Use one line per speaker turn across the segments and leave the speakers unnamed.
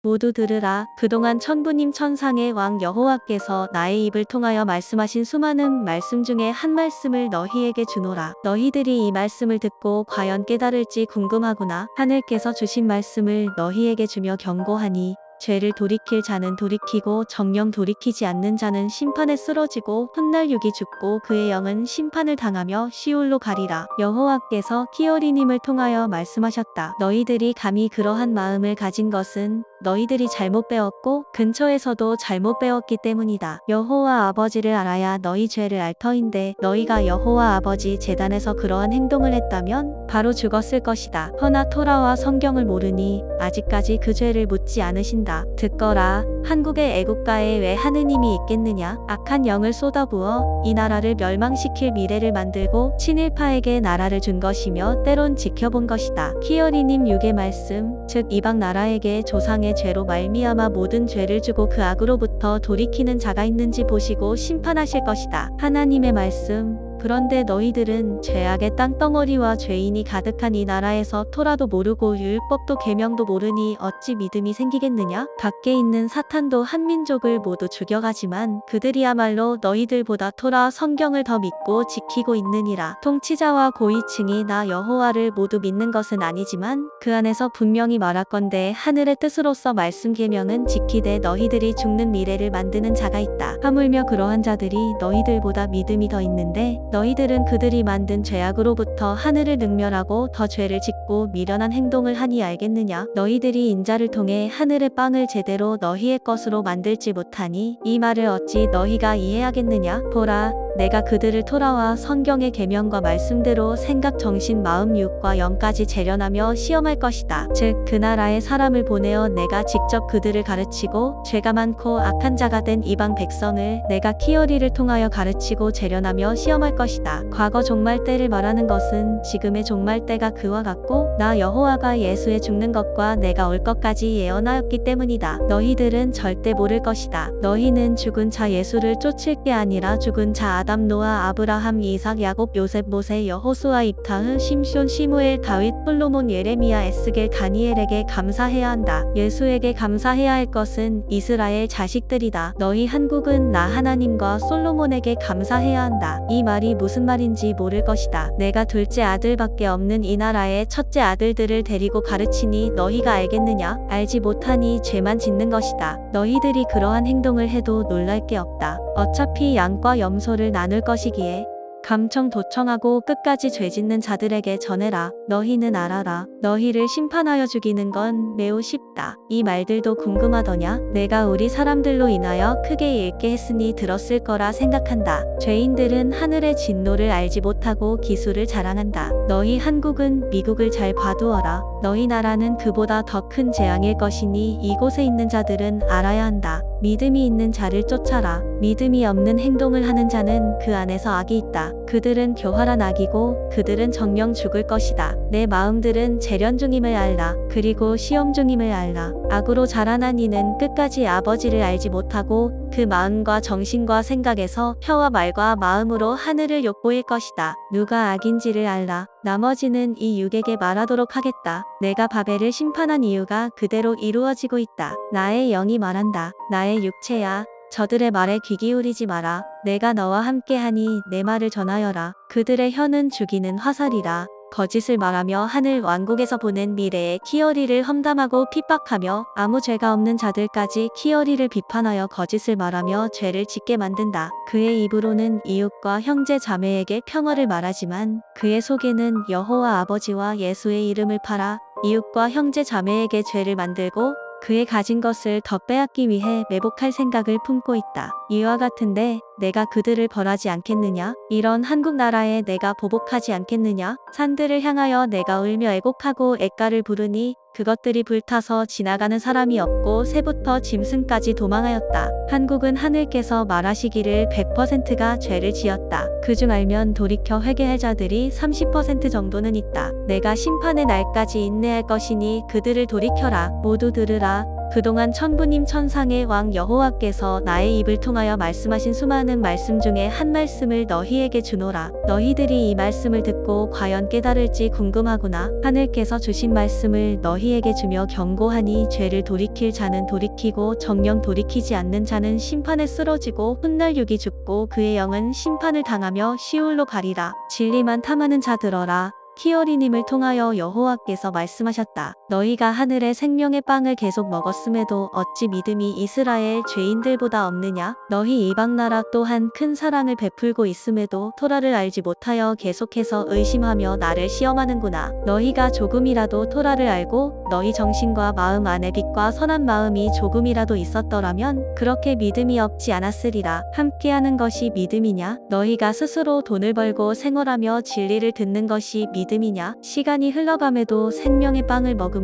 모두 들으라. 그동안 천부님 천상의 왕 여호와께서 나의 입을 통하여 말씀하신 수많은 말씀 중에 한 말씀을 너희에게 주노라. 너희들이 이 말씀을 듣고 과연 깨달을지 궁금하구나. 하늘께서 주신 말씀을 너희에게 주며 경고하니 죄를 돌이킬 자는 돌이키고 정령 돌이키지 않는 자는 심판에 쓰러지고 훗날 육이 죽고 그의 영은 심판을 당하며 시올로 가리라. 여호와께서 키어리님을 통하여 말씀하셨다. 너희들이 감히 그러한 마음을 가진 것은 너희들이 잘못 배웠고 근처에서도 잘못 배웠기 때문이다. 여호와 아버지를 알아야 너희 죄를 알 터인데 너희가 여호와 아버지 제단에서 그러한 행동을 했다면 바로 죽었을 것이다. 허나 토라와 성경을 모르니 아직까지 그 죄를 묻지 않으신다. 듣거라. 한국의 애국가에 왜 하느님이 있겠느냐? 악한 영을 쏟아부어 이 나라를 멸망시킬 미래를 만들고 친일파에게 나라를 준 것이며 때론 지켜본 것이다. 키어리님 육의 말씀, 즉 이방 나라에게 조상의 죄로 말미암아 모든 죄를 주고 그 악으로부터 돌이키는 자가 있는지 보시고 심판하실 것이다. 하나님의 말씀, 그런데 너희들은 죄악의 땅덩어리와 죄인이 가득한 이 나라에서 토라도 모르고 율법도 계명도 모르니 어찌 믿음이 생기겠느냐? 밖에 있는 사탄도 한 민족을 모두 죽여가지만 그들이야말로 너희들보다 토라 성경을 더 믿고 지키고 있느니라. 통치자와 고위층이 나 여호와를 모두 믿는 것은 아니지만 그 안에서 분명히 말하건대 하늘의 뜻으로서 말씀 계명은 지키되 너희들이 죽는 미래를 만드는 자가 있다. 하물며 그러한 자들이 너희들보다 믿음이 더 있는데 너희들은 그들이 만든 죄악으로부터 하늘을 능멸하고 더 죄를 짓고 미련한 행동을 하니 알겠느냐? 너희들이 인자를 통해 하늘의 빵을 제대로 너희의 것으로 만들지 못하니 이 말을 어찌 너희가 이해하겠느냐? 보라, 내가 그들을 토라와 성경의 계명과 말씀대로 생각, 정신, 마음, 육과 영까지 재련하며 시험할 것이다. 즉 그 나라에 사람을 보내어 내가 직접 그들을 가르치고 죄가 많고 악한 자가 된 이방 백성을 내가 키어리를 통하여 가르치고 재련하며 시험할 것이다. 과거 종말 때를 말하는 것은 지금의 종말 때가 그와 같고 나 여호와가 예수의 죽는 것과 내가 올 것까지 예언하였기 때문이다. 너희들은 절대 모를 것이다. 너희는 죽은 자 예수를 쫓을 게 아니라 죽은 자 아담, 노아, 아브라함, 이삭, 야곱, 요셉, 모세, 여호수아, 입타흐, 심손, 시므엘, 다윗, 솔로몬, 예레미야, 에스겔, 다니엘에게 감사해야 한다. 예수에게 감사해야 할 것은 이스라엘 자식들이다. 너희 한국은 나 하나님과 솔로몬에게 감사해야 한다. 이 말이 무슨 말인지 모를 것이다. 내가 둘째 아들밖에 없는 이 나라의 첫째 아들들을 데리고 가르치니 너희가 알겠느냐? 알지 못하니 죄만 짓는 것이다. 너희들이 그러한 행동을 해도 놀랄 게 없다. 어차피 양과 염소를 나눌 것이기에 감청도청하고 끝까지 죄짓는 자들에게 전해라. 너희는 알아라. 너희를 심판하여 죽이는 건 매우 쉽다. 이 말들도 궁금하더냐? 내가 우리 사람들로 인하여 크게 읽게 했으니 들었을 거라 생각한다. 죄인들은 하늘의 진노를 알지 못하고 기술을 자랑한다. 너희 한국은 미국을 잘 봐두어라. 너희 나라는 그보다 더 큰 재앙일 것이니 이곳에 있는 자들은 알아야 한다. 믿음이 있는 자를 쫓아라. 믿음이 없는 행동을 하는 자는 그 안에서 악이 있다. 그들은 교활한 악이고 그들은 정령 죽을 것이다. 내 마음들은 재련 중임을 알라. 그리고 시험 중임을 알라. 악으로 자라난 이는 끝까지 아버지를 알지 못하고 그 마음과 정신과 생각에서 혀와 말과 마음으로 하늘을 욕보일 것이다. 누가 악인지를 알라. 나머지는 이 육에게 말하도록 하겠다. 내가 바벨을 심판한 이유가 그대로 이루어지고 있다. 나의 영이 말한다. 나의 육체야, 저들의 말에 귀 기울이지 마라. 내가 너와 함께하니 내 말을 전하여라. 그들의 혀는 죽이는 화살이라. 거짓을 말하며 하늘 왕국에서 보낸 미래에 키어리를 험담하고 핍박하며 아무 죄가 없는 자들까지 키어리를 비판하여 거짓을 말하며 죄를 짓게 만든다. 그의 입으로는 이웃과 형제 자매에게 평화를 말하지만 그의 속에는 여호와 아버지와 예수의 이름을 팔아 이웃과 형제 자매에게 죄를 만들고 그의 가진 것을 더 빼앗기 위해 매복할 생각을 품고 있다. 이와 같은데 내가 그들을 벌하지 않겠느냐? 이런 한국 나라에 내가 보복하지 않겠느냐? 산들을 향하여 내가 울며 애곡하고 애가를 부르니 그것들이 불타서 지나가는 사람이 없고 새부터 짐승까지 도망하였다. 한국은 하늘께서 말하시기를 100%가 죄를 지었다. 그중 알면 돌이켜 회개할 자들이 30% 정도는 있다. 내가 심판의 날까지 인내할 것이니 그들을 돌이켜라. 모두 들으라. 그동안 천부님 천상의 왕 여호와께서 나의 입을 통하여 말씀하신 수많은 말씀 중에 한 말씀을 너희에게 주노라. 너희들이 이 말씀을 듣고 과연 깨달을지 궁금하구나. 하늘께서 주신 말씀을 너희에게 주며 경고하니 죄를 돌이킬 자는 돌이키고 정녕 돌이키지 않는 자는 심판에 쓰러지고 훗날 육이 죽고 그의 영은 심판을 당하며 시올로 가리라. 진리만 탐하는 자 들어라. 키어리님을 통하여 여호와께서 말씀하셨다. 너희가 하늘의 생명의 빵을 계속 먹었음에도 어찌 믿음이 이스라엘 죄인들보다 없느냐? 너희 이방 나라 또한 큰 사랑을 베풀고 있음에도 토라를 알지 못하여 계속해서 의심하며 나를 시험하는구나. 너희가 조금이라도 토라를 알고 너희 정신과 마음 안에 빛과 선한 마음이 조금이라도 있었더라면 그렇게 믿음이 없지 않았으리라. 함께하는 것이 믿음이냐? 너희가 스스로 돈을 벌고 생활하며 진리를 듣는 것이 믿음이냐? 시간이 흘러감에도 생명의 빵을 먹음에도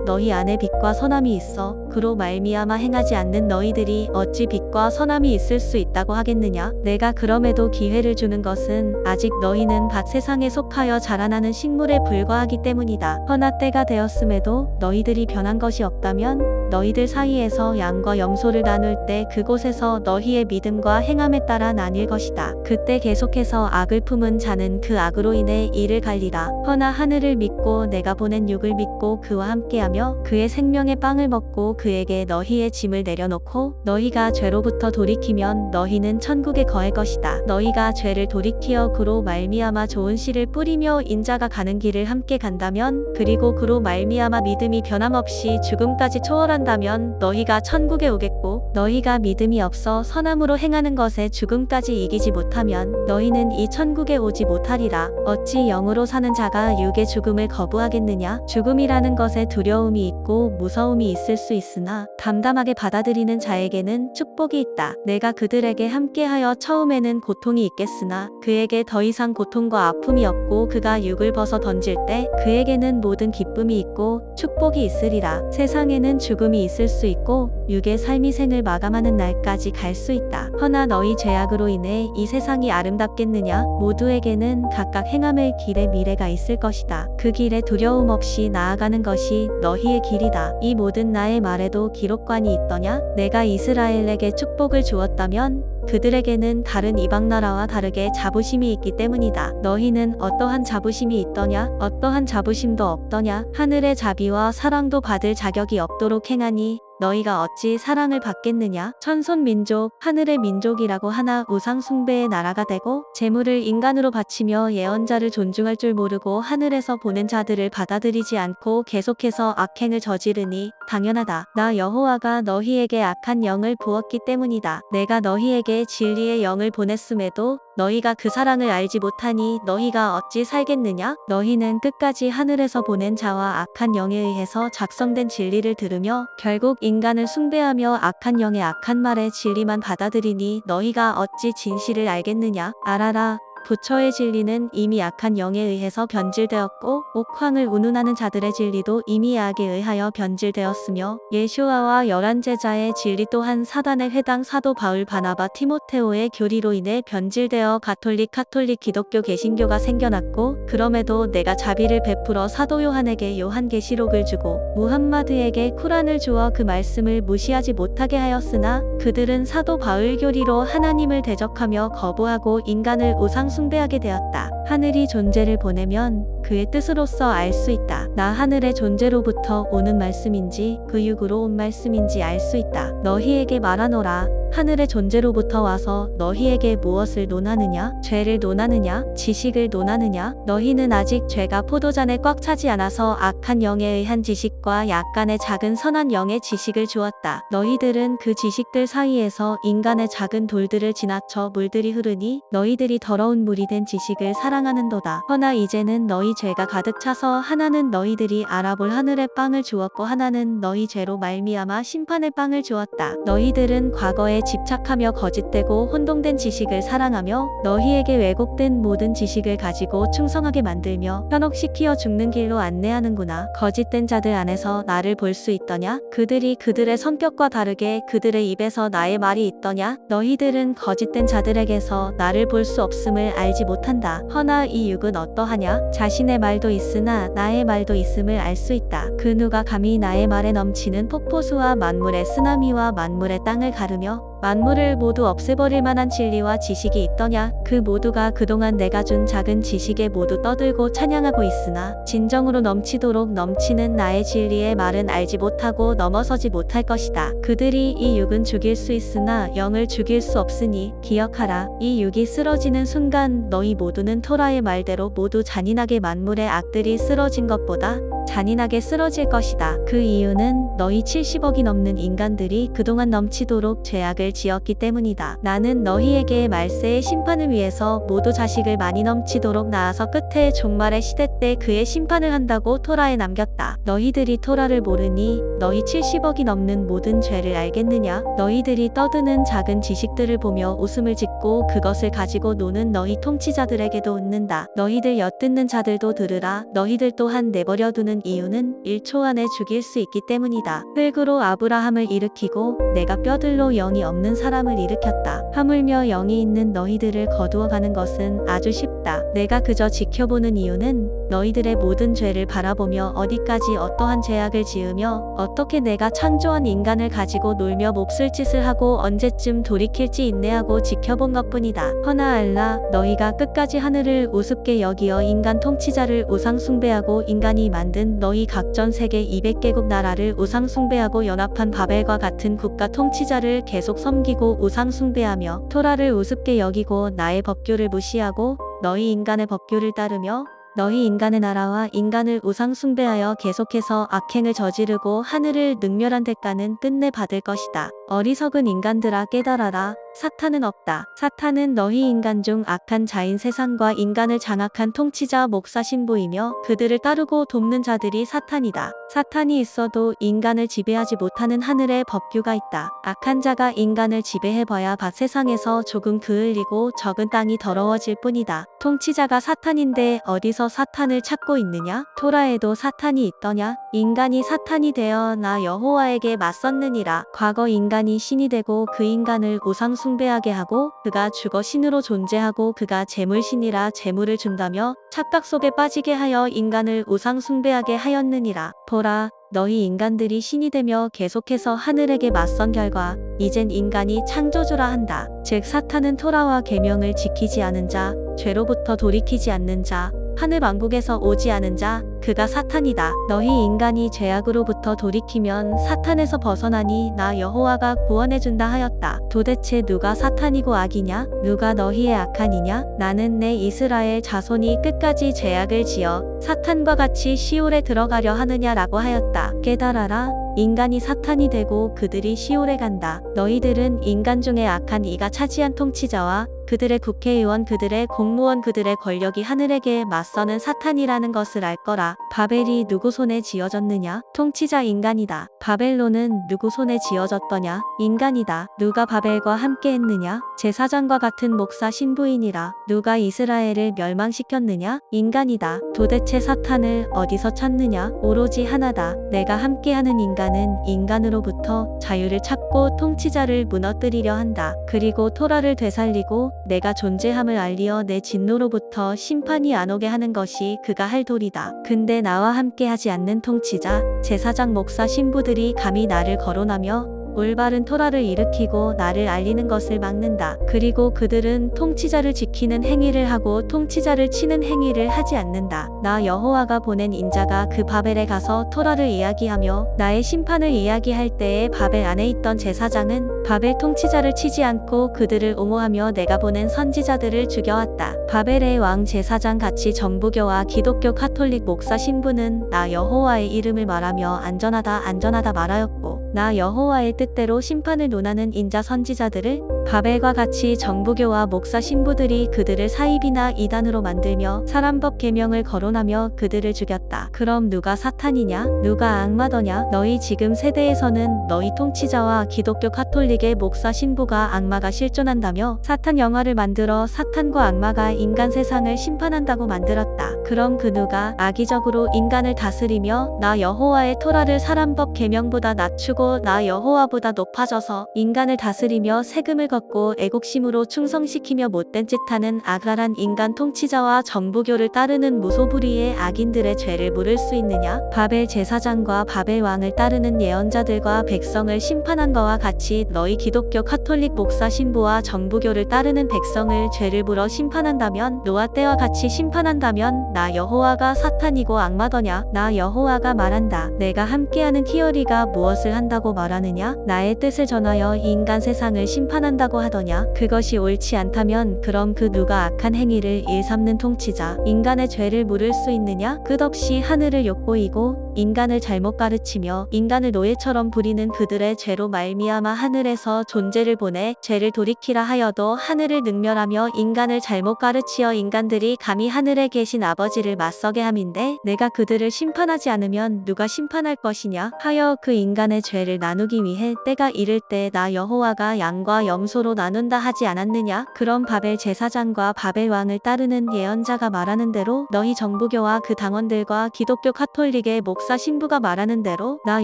너희 안에 빛과 선함이 있어 그로 말미암아 행하지 않는 너희들이 어찌 빛과 선함이 있을 수 있다고 하겠느냐? 내가 그럼에도 기회를 주는 것은 아직 너희는 밭 세상에 속하여 자라나는 식물에 불과하기 때문이다. 허나 때가 되었음에도 너희들이 변한 것이 없다면 너희들 사이에서 양과 염소를 나눌 때 그곳에서 너희의 믿음과 행함에 따라 나뉠 것이다. 그때 계속해서 악을 품은 자는 그 악으로 인해 이를 갈리라. 허나 하늘을 믿고 내가 보낸 육을 믿고 그와 함께하며 그의 생명의 빵을 먹고 그에게 너희의 짐을 내려놓고 너희가 죄로부터 돌이키면 너희는 천국에 거할 것이다. 너희가 죄를 돌이키어 그로 말미암아 좋은 씨를 뿌리며 인자가 가는 길을 함께 간다면 그리고 그로 말미암아 믿음이 변함없이 죽음까지 초월한다면 너희가 천국에 오겠고 너희가 믿음이 없어 선함으로 행하는 것에 죽음까지 이기지 못하면 너희는 이 천국에 오지 못하리라. 어찌 영으로 사는 자가 육의 죽음을 거부하겠느냐? 죽음이라는 것에 두려움이 있고 무서움이 있을 수 있으나 담담하게 받아들이는 자에게는 축복이 있다. 내가 그들에게 함께하여 처음에는 고통이 있겠으나 그에게 더 이상 고통과 아픔이 없고 그가 육을 벗어 던질 때 그에게는 모든 기쁨이 있고 축복이 있으리라. 세상에는 죽음이 있을 수 있고 육의 삶이 생을 마감하는 날까지 갈 수 있다. 허나 너희 죄악으로 인해 이 세상이 아름답겠느냐? 모두에게는 각각 행함의 길에 미래가 있을 것이다. 그 길에 두려움 없이 나아가는 것이 너희의 길이다. 이 모든 나의 말에도 기록관이 있더냐? 내가 이스라엘에게 축복을 주었다면 그들에게는 다른 이방 나라와 다르게 자부심이 있기 때문이다. 너희는 어떠한 자부심이 있더냐? 어떠한 자부심도 없더냐? 하늘의 자비와 사랑도 받을 자격이 없도록 행하니 너희가 어찌 사랑을 받겠느냐? 천손 민족, 하늘의 민족이라고 하나 우상 숭배의 나라가 되고 재물을 인간으로 바치며 예언자를 존중할 줄 모르고 하늘에서 보낸 자들을 받아들이지 않고 계속해서 악행을 저지르니 당연하다. 나 여호와가 너희에게 악한 영을 부었기 때문이다. 내가 너희에게 진리의 영을 보냈음에도 너희가 그 사랑을 알지 못하니 너희가 어찌 살겠느냐? 너희는 끝까지 하늘에서 보낸 자와 악한 영에 의해서 작성된 진리를 들으며 결국 인간을 숭배하며 악한 영의 악한 말의 진리만 받아들이니 너희가 어찌 진실을 알겠느냐? 알아라. 부처의 진리는 이미 악한 영에 의해서 변질되었고 옥황을 운운하는 자들의 진리도 이미 악에 의하여 변질되었으며 예수아와 열한 제자의 진리 또한 사단의 회당 사도 바울 바나바 티모테오의 교리로 인해 변질되어 가톨릭 기독교 개신교가 생겨났고 그럼에도 내가 자비를 베풀어 사도 요한에게 요한계시록을 주고 무함마드에게 쿠란을 주어 그 말씀을 무시하지 못하게 하였으나 그들은 사도 바울 교리로 하나님을 대적하며 거부하고 인간을 우상 숭배하게 되었다. 하늘이 존재를 보내면 그의 뜻으로서 알 수 있다. 나 하늘의 존재로부터 오는 말씀인지 그 육으로 온 말씀인지 알 수 있다. 너희에게 말하노라. 하늘의 존재로부터 와서 너희에게 무엇을 논하느냐? 죄를 논하느냐? 지식을 논하느냐? 너희는 아직 죄가 포도잔에 꽉 차지 않아서 악한 영에 의한 지식과 약간의 작은 선한 영의 지식을 주었다. 너희들은 그 지식들 사이에서 인간의 작은 돌들을 지나쳐 물들이 흐르니 너희들이 더러운 물이 된 지식을 사랑하는도다. 허나 이제는 너희 죄가 가득 차서 하나는 너희들이 알아볼 하늘의 빵을 주었고 하나는 너희 죄로 말미암아 심판의 빵을 주었다. 너희들은 과거에 말에 집착하며 거짓되고 혼동된 지식을 사랑하며 너희에게 왜곡된 모든 지식을 가지고 충성하게 만들며 현혹시키어 죽는 길로 안내하는구나. 거짓된 자들 안에서 나를 볼 수 있더냐? 그들이 그들의 성격과 다르게 그들의 입에서 나의 말이 있더냐? 너희들은 거짓된 자들에게서 나를 볼 수 없음을 알지 못한다. 허나 이 육은 어떠하냐? 자신의 말도 있으나 나의 말도 있음을 알 수 있다. 그 누가 감히 나의 말에 넘치는 폭포수와 만물의 쓰나미와 만물의 땅을 가르며 만물을 모두 없애버릴 만한 진리와 지식이 있더냐? 그 모두가 그동안 내가 준 작은 지식에 모두 떠들고 찬양하고 있으나 진정으로 넘치도록 넘치는 나의 진리의 말은 알지 못하고 넘어서지 못할 것이다. 그들이 이 육은 죽일 수 있으나 영을 죽일 수 없으니 기억하라. 이 육이 쓰러지는 순간 너희 모두는 토라의 말대로 모두 잔인하게 만물의 악들이 쓰러진 것보다 잔인하게 쓰러질 것이다. 그 이유는 너희 70억이 넘는 인간들이 그동안 넘치도록 죄악을 지었기 때문이다. 나는 너희에게 말세의 심판을 위해서 모두 자식을 많이 넘치도록 낳아서 끝에 종말의 시대 때 그의 심판을 한다고 토라에 남겼다. 너희들이 토라를 모르니 너희 70억이 넘는 모든 죄를 알겠느냐? 너희들이 떠드는 작은 지식들을 보며 웃음을 짓고 그것을 가지고 노는 너희 통치자들에게도 웃는다. 너희들 엿듣는 자들도 들으라. 너희들 또한 내버려두는 이유는 1초 안에 죽일 수 있기 때문이다. 흙으로 아브라함을 일으키고 내가 뼈들로 영이 없는 사람을 일으켰다. 하물며 영이 있는 너희들을 거두어가는 것은 아주 쉽다. 내가 그저 지켜보는 이유는 너희들의 모든 죄를 바라보며 어디까지 어떠한 죄악을 지으며 어떻게 내가 창조한 인간을 가지고 놀며 몹쓸 짓을 하고 언제쯤 돌이킬지 인내하고 지켜본 것뿐이다. 허나 알라, 너희가 끝까지 하늘을 우습게 여기어 인간 통치자를 우상 숭배하고 인간이 만든 너희 각전 세계 200개국 나라를 우상 숭배하고 연합한 바벨과 같은 국가 통치자를 계속 섬기고 우상 숭배하며 토라를 우습게 여기고 나의 법규를 무시하고 너희 인간의 법규를 따르며 너희 인간의 나라와 인간을 우상 숭배하여 계속해서 악행을 저지르고 하늘을 능멸한 대가는 끝내 받을 것이다. 어리석은 인간들아 깨달아라. 사탄은 없다. 사탄은 너희 인간 중 악한 자인 세상과 인간을 장악한 통치자 목사 신부이며 그들을 따르고 돕는 자들이 사탄이다. 사탄이 있어도 인간을 지배하지 못하는 하늘의 법규가 있다. 악한 자가 인간을 지배해봐야 세상에서 조금 그을리고 적은 땅이 더러워질 뿐이다. 통치자가 사탄인데 어디서 사탄을 찾고 있느냐? 토라에도 사탄이 있더냐? 인간이 사탄이 되어 나 여호와에게 맞섰느니라. 과거 인간이 신이 되고 그 인간을 우상 숭배하게 하고 그가 죽어 신으로 존재하고 그가 재물신이라 재물을 준다며 착각 속에 빠지게 하여 인간을 우상 숭배하게 하였느니라. 보라, 너희 인간들이 신이 되며 계속해서 하늘에게 맞선 결과 이젠 인간이 창조주라 한다. 즉 사탄은 토라와 계명을 지키지 않은 자, 죄로부터 돌이키지 않는 자, 하늘 왕국에서 오지 않은 자, 그가 사탄이다. 너희 인간이 죄악으로부터 돌이키면 사탄에서 벗어나니 나 여호와가 구원해준다 하였다. 도대체 누가 사탄이고 악이냐? 누가 너희의 악한 이냐? 나는 내 이스라엘 자손이 끝까지 죄악을 지어 사탄과 같이 시올에 들어가려 하느냐라고 하였다. 깨달아라. 인간이 사탄이 되고 그들이 시올에 간다. 너희들은 인간 중에 악한 이가 차지한 통치자와 그들의 국회의원, 그들의 공무원, 그들의 권력이 하늘에게 맞서는 사탄이라는 것을 알 거라. 바벨이 누구 손에 지어졌느냐? 통치자 인간이다. 바벨론은 누구 손에 지어졌더냐? 인간이다. 누가 바벨과 함께 했느냐? 제사장과 같은 목사 신부이니라. 누가 이스라엘을 멸망시켰느냐? 인간이다. 도대체 사탄을 어디서 찾느냐? 오로지 하나다. 내가 함께하는 인간은 인간으로부터 자유를 찾고 통치자를 무너뜨리려 한다. 그리고 토라를 되살리고 내가 존재함을 알리어 내 진노로부터 심판이 안 오게 하는 것이 그가 할 도리다. 근데 나와 함께 하지 않는 통치자, 제사장, 목사, 신부들이 감히 나를 거론하며 올바른 토라를 일으키고 나를 알리는 것을 막는다. 그리고 그들은 통치자를 지키는 행위를 하고 통치자를 치는 행위를 하지 않는다. 나 여호와가 보낸 인자가 그 바벨에 가서 토라를 이야기하며 나의 심판을 이야기할 때에 바벨 안에 있던 제사장은 바벨 통치자를 치지 않고 그들을 옹호하며 내가 보낸 선지자들을 죽여왔다. 바벨의 왕 제사장 같이 정부교와 기독교 카톨릭 목사 신부는 나 여호와의 이름을 말하며 안전하다 말하였고, 나 여호와의 뜻대로 심판을 논하는 인자 선지자들을 바벨과 같이 정부교와 목사 신부들이 그들을 사입이나 이단으로 만들며 사람법 계명을 거론하며 그들을 죽였다. 그럼 누가 사탄이냐? 누가 악마더냐? 너희 지금 세대에서는 너희 통치자와 기독교 카톨릭의 목사 신부가 악마가 실존한다며 사탄 영화를 만들어 사탄과 악마가 인간 세상을 심판한다고 만들었다. 그럼 그 누가 악의적으로 인간을 다스리며 나 여호와의 토라를 사람법 계명보다 낮추고 나 여호와보다 높아져서 인간을 다스리며 세금을 걷고 애국심으로 충성시키며 못된 짓하는 악랄한 인간 통치자와 정부교를 따르는 무소불위의 악인들의 죄를 물을 수 있느냐? 바벨 제사장과 바벨 왕을 따르는 예언자들과 백성을 심판한 거와 같이 너희 기독교 카톨릭 목사 신부와 정부교를 따르는 백성을 죄를 물어 심판한다면, 노아 때와 같이 심판한다면 나 여호와가 사탄이고 악마더냐? 나 여호와가 말한다. 내가 함께하는 키어리가 무엇을 한다고 말하느냐? 나의 뜻을 전하여 인간 세상을 심판한다고 하더냐? 그것이 옳지 않다면 그럼 그 누가 악한 행위를 일삼는 통치자, 인간의 죄를 물을 수 있느냐? 끝없이 하늘을 욕보이고 인간을 잘못 가르치며 인간을 노예처럼 부리는 그들의 죄로 말미암아 하늘에서 존재를 보내 죄를 돌이키라 하여도 하늘을 능멸하며 인간을 잘못 가르치어 인간들이 감히 하늘에 계신 아버지를 맞서게 함인데, 내가 그들을 심판하지 않으면 누가 심판할 것이냐 하여 그 인간의 죄를 나누기 위해 때가 이를 때 나 여호와가 양과 염소로 나눈다 하지 않았느냐? 그럼 바벨 제사장과 바벨 왕을 따르는 예언자가 말하는 대로 너희 정부교와 그 당원들과 기독교 카톨릭의 목사 신부가 말하는 대로 나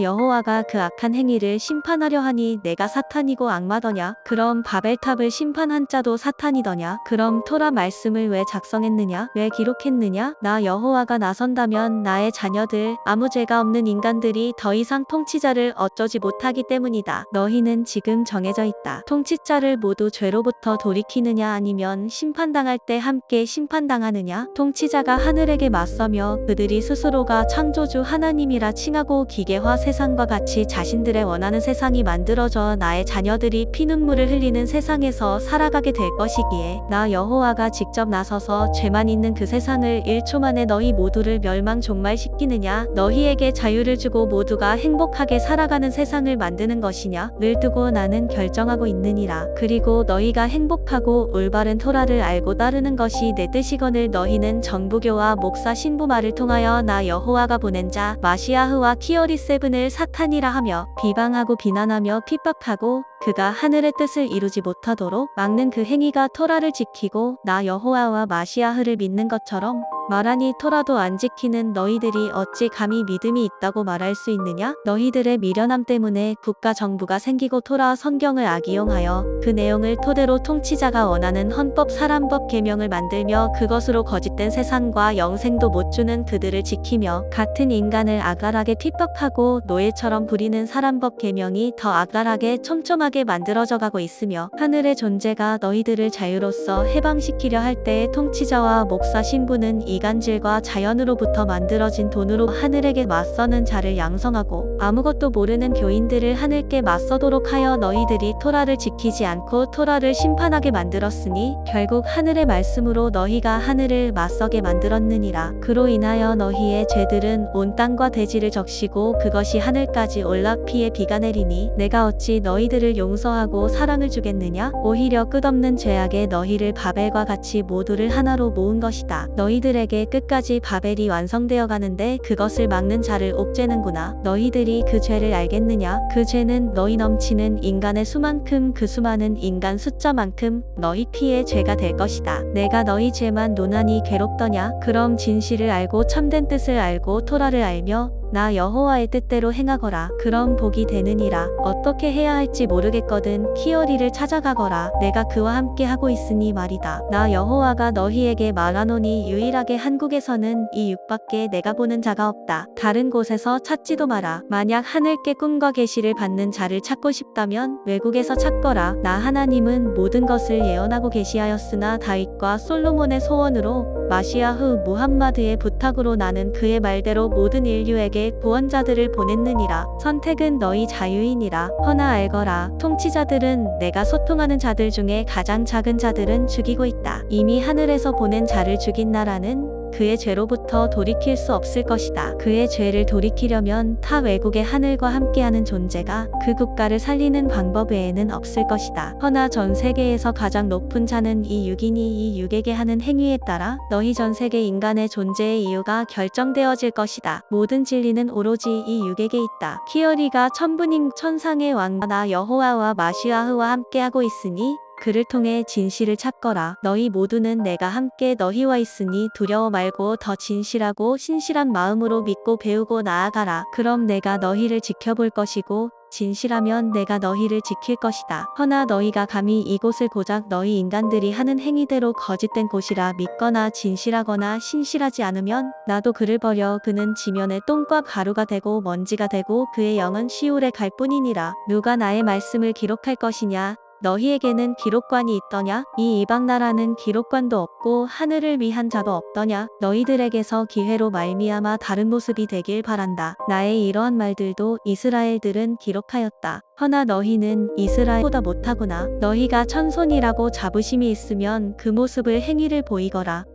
여호와가 그 악한 행위를 심판하려 하니 내가 사탄이고 악마더냐? 그럼 바벨탑을 심판한 자도 사탄이더냐? 그럼 토라 말씀을 왜 작성했느냐? 왜 기록했느냐? 나 여호와가 나선다면 나의 자녀들, 아무 죄가 없는 인간들이 더 이상 통치자를 어쩌지 못하기 때문이다. 너희는 지금 정해져 있다. 통치자를 모두 죄로부터 돌이키느냐 아니면 심판당할 때 함께 심판당하느냐? 통치자가 하늘에게 맞서며 그들이 스스로가 창조주 하나님이라 칭하고 기계화 세상과 같이 자신들의 원하는 세상이 만들어져 나의 자녀들이 피눈물을 흘리는 세상에서 살아가게 될 것이기에 나 여호와가 직접 나서서 죄만 있는 그 세상을 1초 만에 너희 모두를 멸망 종말시키느냐? 너희에게 자유를 주고 모두가 행복하게 살아가는 세상을 만드는 것이냐? 를 두고 나는 결정하고 있느니라. 그리고 너희가 행복하고 올바른 토라를 알고 따르는 것이 내 뜻이거늘 너희는 정부교와 목사 신부 말을 통하여 나 여호와가 보낸 자 마시아흐와 키어리 세븐을 사탄이라 하며 비방하고 비난하며 핍박하고 그가 하늘의 뜻을 이루지 못하도록 막는 그 행위가 토라를 지키고 나 여호와와 마시아흐를 믿는 것처럼 말하니 토라도 안 지키는 너희들이 어찌 감히 믿음이 있다고 말할 수 있느냐? 너희들의 미련함 때문에 국가 정부가 생기고 토라 성경을 악이용하여 그 내용을 토대로 통치자가 원하는 헌법 사람법 계명을 만들며 그것으로 거짓된 세상과 영생도 못 주는 그들을 지키며 같은 인간을 악랄하게 핍박하고 노예처럼 부리는 사람법 계명이 더 악랄하게 촘촘하게 만들어져 가고 있으며, 하늘의 존재가 너희들을 자유로서 해방시키려 할 때의 통치자와 목사 신부는 이간질과 자연으로부터 만들어진 돈으로 하늘에게 맞서는 자를 양성하고 아무것도 모르는 교인들을 하늘께 맞서도록 하여 너희들이 토라를 지키지 않고 토라를 심판하게 만들었으니 결국 하늘의 말씀으로 너희가 하늘을 맞서게 만들었느니라. 그로 인하여 너희의 죄들은 온 땅과 대지를 적시고 그것이 하늘까지 올라 피에 비가 내리니 내가 어찌 너희들을 용서하고 사랑을 주겠느냐? 오히려 끝없는 죄악에 너희를 바벨과 같이 모두를 하나로 모은 것이다. 너희들에게 끝까지 바벨이 완성되어 가는데 그것을 막는 자를 옥죄는구나. 너희들이 그 죄를 알겠느냐? 그 죄는 너희 넘치는 인간의 수만큼 그 수많은 인간 숫자만큼 너희 피의 죄가 될 것이다. 내가 너희 죄만 논하니 괴롭더냐? 그럼 진실을 알고 참된 뜻을 알고 토라를 알며 나 여호와의 뜻대로 행하거라. 그럼 복이 되느니라. 어떻게 해야 할지 모르겠거든 키어리를 찾아가거라. 내가 그와 함께 하고 있으니 말이다. 나 여호와가 너희에게 말하노니 유일하게 한국에서는 이 육밖에 내가 보는 자가 없다. 다른 곳에서 찾지도 마라. 만약 하늘께 꿈과 계시를 받는 자를 찾고 싶다면 외국에서 찾거라. 나 하나님은 모든 것을 예언하고 계시하였으나 다윗과 솔로몬의 소원으로 마시아흐 무함마드의 부탁으로 나는 그의 말대로 모든 인류에게 구원자들을 보냈느니라. 선택은 너희 자유이니라. 허나 알거라. 통치자들은 내가 소통하는 자들 중에 가장 작은 자들은 죽이고 있다. 이미 하늘에서 보낸 자를 죽인 나라는 그의 죄로부터 돌이킬 수 없을 것이다. 그의 죄를 돌이키려면 타 외국의 하늘과 함께하는 존재가 그 국가를 살리는 방법 외에는 없을 것이다. 허나 전 세계에서 가장 높은 자는 이 육이니 이 육에게 하는 행위에 따라 너희 전 세계 인간의 존재의 이유가 결정되어질 것이다. 모든 진리는 오로지 이 육에게 있다. 키어리가 천부님 천상의 왕 나 여호와와 마시아흐와 함께하고 있으니 그를 통해 진실을 찾거라. 너희 모두는 내가 함께 너희와 있으니 두려워 말고 더 진실하고 신실한 마음으로 믿고 배우고 나아가라. 그럼 내가 너희를 지켜볼 것이고 진실하면 내가 너희를 지킬 것이다. 허나 너희가 감히 이곳을 고작 너희 인간들이 하는 행위대로 거짓된 곳이라 믿거나 진실하거나 신실하지 않으면 나도 그를 버려 그는 지면에 똥과 가루가 되고 먼지가 되고 그의 영은 시올에 갈 뿐이니라. 누가 나의 말씀을 기록할 것이냐? 너희에게는 기록관이 있더냐? 이 이방 나라는 기록관도 없고 하늘을 위한 자도 없더냐? 너희들에게서 기회로 말미암아 다른 모습이 되길 바란다. 나의 이러한 말들도 이스라엘들은 기록하였다. 허나 너희는 이스라엘보다 못하구나. 너희가 천손이라고 자부심이 있으면 그 모습을 행위를 보이거라.